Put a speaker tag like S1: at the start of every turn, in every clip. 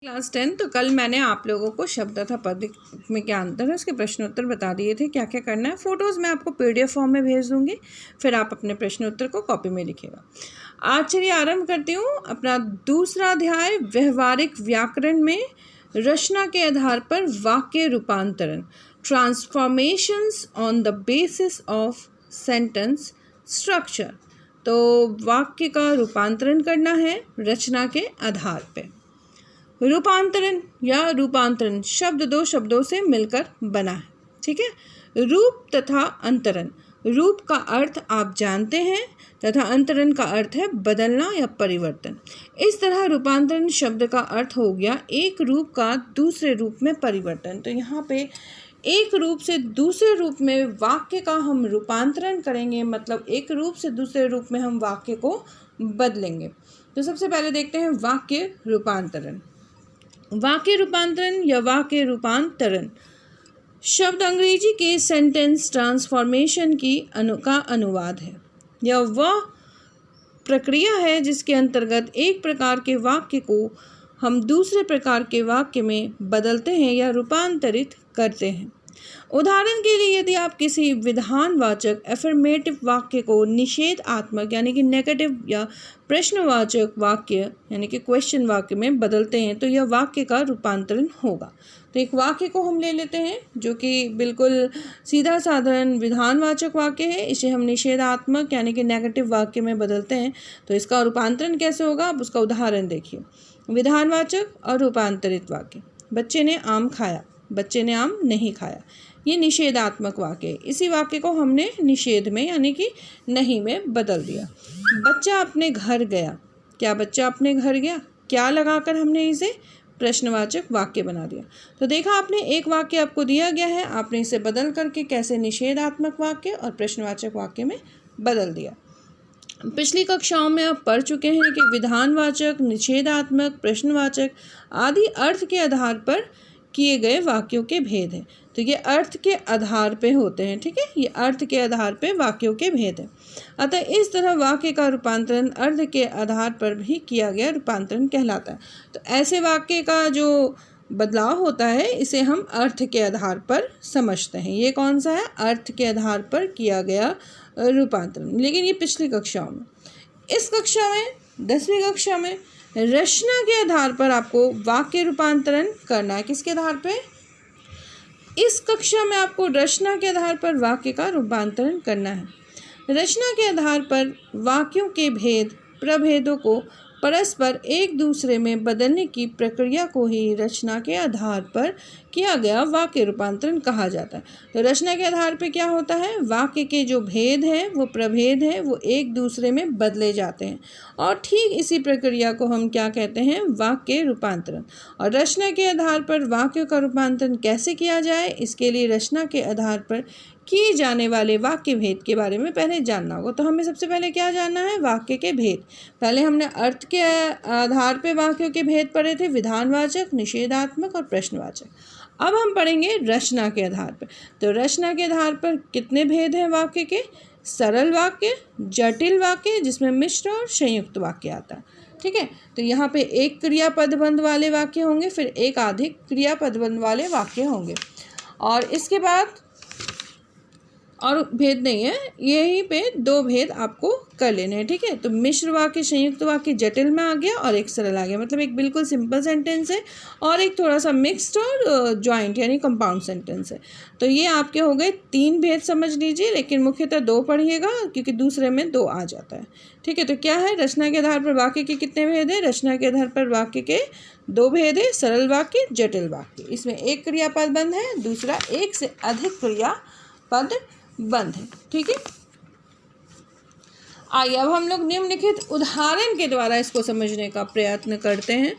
S1: Class 10। तो कल मैंने आप लोगों को शब्द तथा पद में क्या अंतर है उसके प्रश्नोत्तर बता दिए थे। क्या क्या करना है, फ़ोटोज़ मैं आपको PDF फॉर्म में भेज दूँगी, फिर आप अपने प्रश्नोत्तर को कॉपी में लिखिएगा। आज चलिए आरंभ करती हूँ अपना दूसरा अध्याय, व्यवहारिक व्याकरण में रचना के आधार पर वाक्य रूपांतरण, transformations on the basis of sentence structure. तो वाक्य का रूपांतरण करना है रचना के आधार पर। रूपांतरण या रूपांतरण शब्द दो शब्दों से मिलकर बना है, ठीक है। रूप तथा अंतरण, रूप का अर्थ आप जानते हैं तथा अंतरण का अर्थ है बदलना या परिवर्तन। इस तरह रूपांतरण शब्द का अर्थ हो गया एक रूप का दूसरे रूप में परिवर्तन। तो यहाँ पे एक रूप से दूसरे रूप में वाक्य का हम रूपांतरण करेंगे, मतलब एक रूप से दूसरे रूप में हम वाक्य को बदलेंगे। तो सबसे पहले देखते हैं वाक्य रूपांतरण। वाक्य रूपांतरण या वाक्य रूपांतरण शब्द अंग्रेजी के सेंटेंस ट्रांसफॉर्मेशन का अनुवाद है। यह वह प्रक्रिया है जिसके अंतर्गत एक प्रकार के वाक्य को हम दूसरे प्रकार के वाक्य में बदलते हैं या रूपांतरित करते हैं। उदाहरण के लिए यदि आप किसी विधानवाचक एफर्मेटिव वाक्य को निषेधात्मक यानी कि नेगेटिव या प्रश्नवाचक वाक्य यानी कि क्वेश्चन वाक्य में बदलते हैं तो यह वाक्य का रूपांतरण होगा। तो एक वाक्य को हम ले लेते हैं जो कि बिल्कुल सीधा साधारण विधानवाचक वाक्य है, इसे हम निषेधात्मक यानी कि नेगेटिव वाक्य में बदलते हैं। तो इसका रूपांतरण कैसे होगा, आप उसका उदाहरण देखिए। विधानवाचक और रूपांतरित वाक्य, बच्चे ने आम खाया, बच्चे ने आम नहीं खाया, ये निषेधात्मक वाक्य है। इसी वाक्य को हमने निषेध में यानी कि नहीं में बदल दिया। बच्चा अपने घर गया, क्या बच्चा अपने घर गया, क्या लगाकर हमने इसे प्रश्नवाचक वाक्य बना दिया। तो देखा आपने, एक वाक्य आपको दिया गया है, आपने इसे बदल करके कैसे निषेधात्मक वाक्य और प्रश्नवाचक वाक्य में बदल दिया। पिछली कक्षाओं में आप पढ़ चुके हैं कि विधानवाचक, निषेधात्मक, प्रश्नवाचक आदि अर्थ के आधार पर किए गए वाक्यों के भेद हैं। तो ये अर्थ के आधार पे होते हैं, ठीक है, ये अर्थ के आधार पे वाक्यों के भेद हैं। अतः इस तरह वाक्य का रूपांतरण अर्थ के आधार पर भी किया गया रूपांतरण कहलाता है। तो ऐसे वाक्य का जो बदलाव होता है इसे हम अर्थ के आधार पर समझते हैं। ये कौन सा है, अर्थ के आधार पर किया गया रूपांतरण। लेकिन ये पिछली कक्षाओं में। इस कक्षा में 10वीं कक्षा में रचना के आधार पर आपको वाक्य रूपांतरण करना है। किसके आधार पे, इस कक्षा में आपको रचना के आधार पर वाक्य का रूपांतरण करना है। रचना के आधार पर वाक्यों के भेद प्रभेदों को परस्पर एक दूसरे में बदलने की प्रक्रिया को ही रचना के आधार पर किया गया वाक्य रूपांतरण कहा जाता है। तो रचना के आधार पर क्या होता है, वाक्य के जो भेद हैं वो प्रभेद हैं वो एक दूसरे में बदले जाते हैं और ठीक इसी प्रक्रिया को हम क्या कहते हैं, वाक्य रूपांतरण। और रचना के आधार पर वाक्यों का रूपांतरण कैसे किया जाए, इसके लिए रचना के आधार पर किए जाने वाले वाक्य भेद के बारे में पहले जानना होगा। तो हमें सबसे पहले क्या जानना है, वाक्य के भेद। पहले हमने अर्थ के आधार पर वाक्यों के भेद पढ़े थे, विधानवाचक, निषेधात्मक और प्रश्नवाचक। अब हम पढ़ेंगे रचना के आधार पर। तो रचना के आधार पर कितने भेद हैं वाक्य के, सरल वाक्य, जटिल वाक्य जिसमें मिश्र और संयुक्त वाक्य आता है, ठीक है। तो यहाँ पे एक क्रियापदबंध वाले वाक्य होंगे, फिर एक अधिक क्रियापदबंध वाले वाक्य होंगे और इसके बाद और भेद नहीं है, यहीं पे दो भेद आपको कर लेने हैं, ठीक है। तो मिश्र वाक्य, संयुक्त वाक्य जटिल में आ गया और एक सरल आ गया, मतलब एक बिल्कुल सिंपल सेंटेंस है और एक थोड़ा सा मिक्स्ड और जॉइंट यानी कंपाउंड सेंटेंस है। तो ये आपके हो गए 3 भेद समझ लीजिए, लेकिन मुख्यतः 2 पढ़िएगा क्योंकि दूसरे में 2 आ जाता है, ठीक है। तो क्या है, रचना के आधार पर वाक्य के कितने भेद है, रचना के आधार पर वाक्य के 2 भेद है, सरल वाक्य, जटिल वाक्य। इसमें एक क्रियापद बंध है, दूसरा एक से अधिक क्रियापद बंद है, ठीक है। आइए अब हम लोग निम्नलिखित उदाहरण के द्वारा इसको समझने का प्रयत्न करते हैं।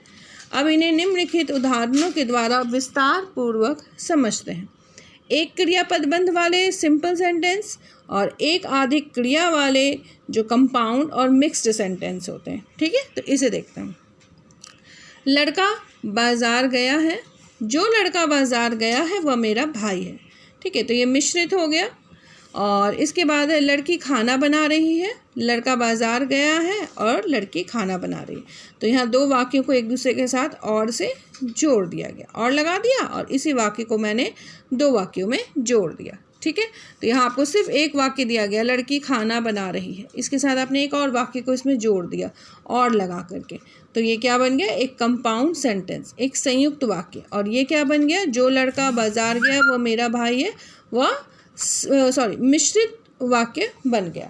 S1: अब इन्हें निम्नलिखित उदाहरणों के द्वारा विस्तार पूर्वक समझते हैं। एक क्रियापद बंध वाले सिंपल सेंटेंस और एक अधिक क्रिया वाले जो कंपाउंड और मिक्स्ड सेंटेंस होते हैं, ठीक है। तो इसे देखते हैं। लड़का बाजार गया है, जो लड़का बाजार गया है वह मेरा भाई है, ठीक है। तो ये मिश्रित हो गया और इसके बाद है लड़की खाना बना रही है, लड़का बाजार गया है और लड़की खाना बना रही है। तो यहाँ दो वाक्यों को एक दूसरे के साथ और से जोड़ दिया गया, और लगा दिया और इसी वाक्य को मैंने दो वाक्यों में जोड़ दिया। ठीक है, तो यहाँ आपको सिर्फ एक वाक्य दिया गया, लड़की खाना बना रही है, इसके साथ आपने एक और वाक्य को इसमें जोड़ दिया और लगा करके। तो ये क्या बन गया, एक कंपाउंड सेंटेंस, एक संयुक्त वाक्य। और ये क्या बन गया, जो लड़का बाजार गया वो मेरा भाई है, वह मिश्रित वाक्य बन गया।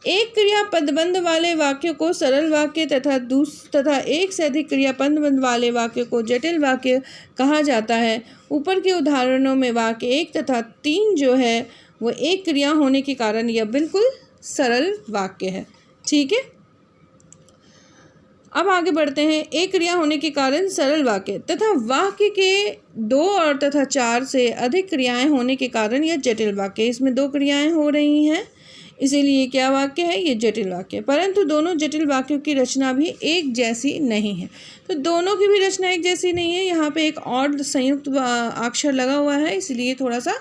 S1: एक क्रियापदबंध वाले वाक्य को सरल वाक्य तथा एक से अधिक क्रियापदबंध वाले वाक्य को जटिल वाक्य कहा जाता है। ऊपर के उदाहरणों में वाक्य 1 तथा 3 जो है वो एक क्रिया होने के कारण यह बिल्कुल सरल वाक्य है। ठीक है, अब आगे बढ़ते हैं। एक क्रिया होने के कारण सरल वाक्य तथा वाक्य के 2 और तथा 4 से अधिक क्रियाएं होने के कारण यह जटिल वाक्य। इसमें 2 क्रियाएं हो रही हैं, इसीलिए क्या वाक्य है, ये जटिल वाक्य। परंतु दोनों जटिल वाक्यों की रचना भी एक जैसी नहीं है। तो दोनों की भी रचना एक जैसी नहीं है, यहाँ पे एक और संयुक्त अक्षर लगा हुआ है, इसलिए थोड़ा सा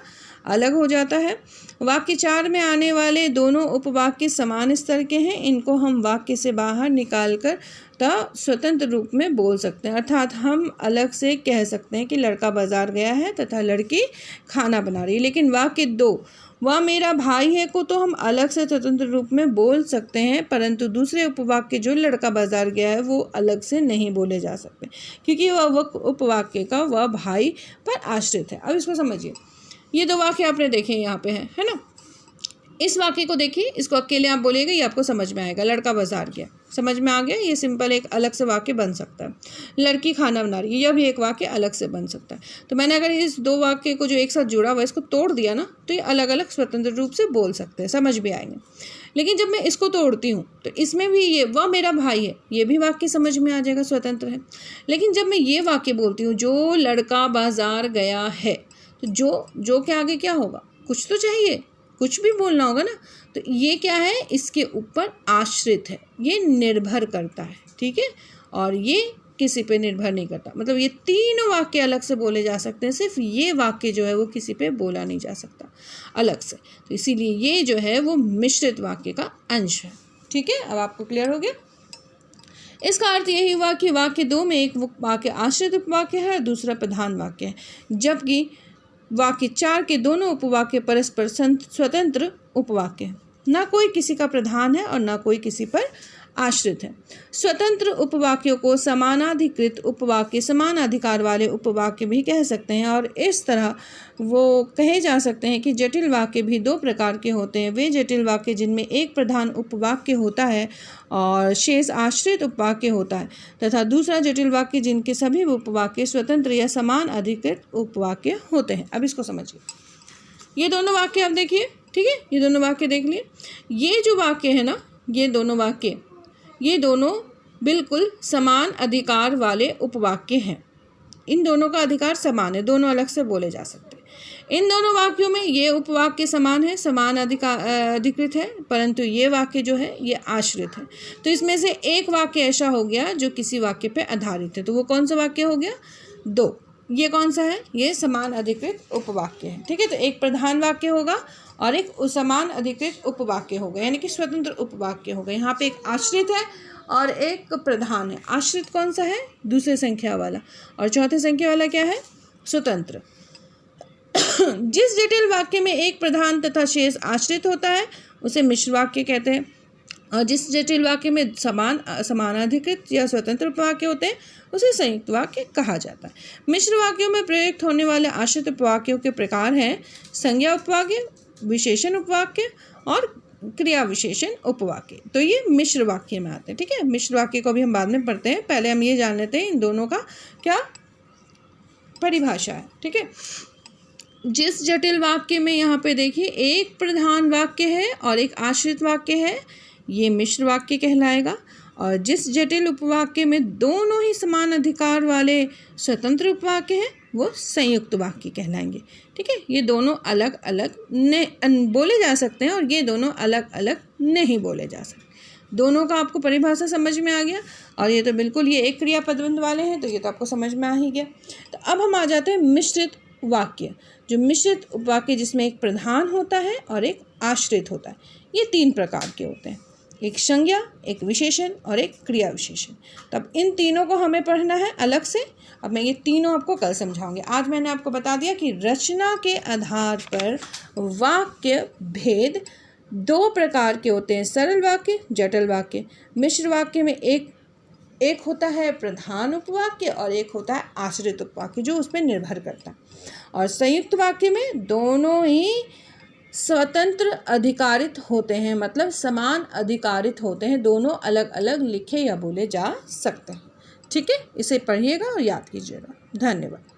S1: अलग हो जाता है। वाक्य 4 में आने वाले दोनों उपवाक्य समान स्तर के हैं, इनको हम वाक्य से बाहर निकाल कर स्वतंत्र रूप में बोल सकते हैं। अर्थात हम अलग से कह सकते हैं कि लड़का बाजार गया है तथा लड़की खाना बना रही है। लेकिन वाक्य 2 वह मेरा भाई है को तो हम अलग से स्वतंत्र रूप में बोल सकते हैं, परंतु दूसरे उपवाक्य जो लड़का बाजार गया है वो अलग से नहीं बोले जा सकते, क्योंकि वह उपवाक्य का वह भाई पर आश्रित है। अब इसको समझिए, ये 2 वाक्य आपने देखे यहाँ पे है ना। इस वाक्य को देखिए, इसको अकेले आप बोलिएगा, ये आपको समझ में आएगा। लड़का बाजार गया, समझ में आ गया, ये सिंपल एक अलग से वाक्य बन सकता है। लड़की खाना बना रही है, यह भी एक वाक्य अलग से बन सकता है। तो मैंने अगर इस 2 वाक्य को जो एक साथ जुड़ा हुआ इसको तोड़ दिया ना, तो ये अलग अलग स्वतंत्र रूप से बोल सकते हैं, समझ भी आएंगे। लेकिन जब मैं इसको तोड़ती हूँ तो इसमें भी ये वह मेरा भाई है, ये भी वाक्य समझ में आ जाएगा, स्वतंत्र है। लेकिन जब मैं ये वाक्य बोलती हूँ, जो लड़का बाजार गया है, तो जो के आगे क्या होगा, कुछ तो चाहिए, कुछ भी बोलना होगा ना। तो ये क्या है, इसके ऊपर आश्रित है, ये निर्भर करता है। ठीक है, और ये किसी पे निर्भर नहीं करता। मतलब ये 3 वाक्य अलग से बोले जा सकते हैं, सिर्फ ये वाक्य जो है वो किसी पे बोला नहीं जा सकता अलग से। तो इसीलिए ये जो है वो मिश्रित वाक्य का अंश है। ठीक है, अब आपको क्लियर हो गया। इसका अर्थ यही हुआ कि वाक्य 2 में एक वाक्य आश्रित उपवाक्य है और दूसरा प्रधान वाक्य है, जबकि वाक्य 4 के दोनों उपवाक्य परस्पर स्वतंत्र उपवाक्य हैं। ना कोई किसी का प्रधान है और ना कोई किसी पर आश्रित है। स्वतंत्र उपवाक्यों को समानाधिकृत उपवाक्य, समान अधिकार वाले उपवाक्य भी कह सकते हैं। और इस तरह वो कहे जा सकते हैं कि जटिल वाक्य भी 2 प्रकार के होते हैं। वे जटिल वाक्य जिनमें एक प्रधान उपवाक्य होता है और शेष आश्रित उपवाक्य होता है, तथा दूसरा जटिल वाक्य जिनके सभी उपवाक्य स्वतंत्र या समान अधिकृत उपवाक्य होते हैं। अब इसको समझिए, ये दोनों वाक्य आप देखिए। ठीक है, ये दोनों वाक्य देख लिए। ये जो वाक्य है ना, ये दोनों वाक्य, ये दोनों बिल्कुल समान अधिकार वाले उपवाक्य हैं। इन दोनों का अधिकार समान है, दोनों अलग से बोले जा सकते हैं। इन दोनों वाक्यों में ये उपवाक्य समान है, समान अधिकृत है, परंतु ये वाक्य जो है ये आश्रित है। तो इसमें से एक वाक्य ऐसा हो गया जो किसी वाक्य पे आधारित है। तो वो कौन सा वाक्य हो गया, 2। ये कौन सा है, ये समान अधिकृत उपवाक्य है। ठीक है, तो एक प्रधान वाक्य होगा और एक समान अधिकृत उपवाक्य होगा, यानी कि स्वतंत्र उपवाक्य होगा। यहाँ पे एक आश्रित है और एक प्रधान है। आश्रित कौन सा है, दूसरे संख्या वाला, और चौथे संख्या वाला क्या है, स्वतंत्र। जिस जटिल वाक्य में एक प्रधान तथा शेष आश्रित होता है उसे मिश्र वाक्य कहते हैं, और जिस जटिल वाक्य में समानाधिकृत या स्वतंत्र उपवाक्य होते हैं उसे संयुक्त वाक्य कहा जाता है। मिश्र वाक्यों में प्रयुक्त होने वाले आश्रित उपवाक्यों के प्रकार हैं संज्ञा उपवाक्य, विशेषण उपवाक्य और क्रिया विशेषण उपवाक्य। तो ये मिश्र वाक्य में आते हैं। ठीक है, मिश्र वाक्य को भी हम बाद में पढ़ते हैं, पहले हम ये जान लेते हैं इन दोनों का क्या परिभाषा है। ठीक है, जिस जटिल वाक्य में यहाँ पे देखिए एक प्रधान वाक्य है और एक आश्रित वाक्य है, ये मिश्र वाक्य कहलाएगा। और जिस जटिल उपवाक्य में दोनों ही समान अधिकार वाले स्वतंत्र उपवाक्य हैं वो संयुक्त वाक्य कहलाएंगे। ठीक है, ये दोनों अलग अलग बोले जा सकते हैं और ये दोनों अलग अलग नहीं बोले जा सकते। दोनों का आपको परिभाषा समझ में आ गया। और ये तो बिल्कुल ये एक क्रियापदबंध वाले हैं, तो ये तो आपको समझ में आ ही गया। तो अब हम आ जाते हैं मिश्रित वाक्य, जो मिश्रित उपवाक्य जिसमें एक प्रधान होता है और एक आश्रित होता है। ये 3 प्रकार के होते हैं, एक संज्ञा, एक विशेषण और एक क्रिया विशेषण। तब इन तीनों को हमें पढ़ना है अलग से। अब मैं ये तीनों आपको कल समझाऊंगी। आज मैंने आपको बता दिया कि रचना के आधार पर वाक्य भेद 2 प्रकार के होते हैं, सरल वाक्य, जटिल वाक्य। मिश्र वाक्य में एक होता है प्रधान उपवाक्य और एक होता है आश्रित उपवाक्य जो उस पर निर्भर करता है। और संयुक्त वाक्य में दोनों ही स्वतंत्र अधिकारित होते हैं, मतलब समान अधिकारित होते हैं, दोनों अलग अलग लिखे या बोले जा सकते हैं। ठीक है, इसे पढ़िएगा और याद कीजिएगा। धन्यवाद।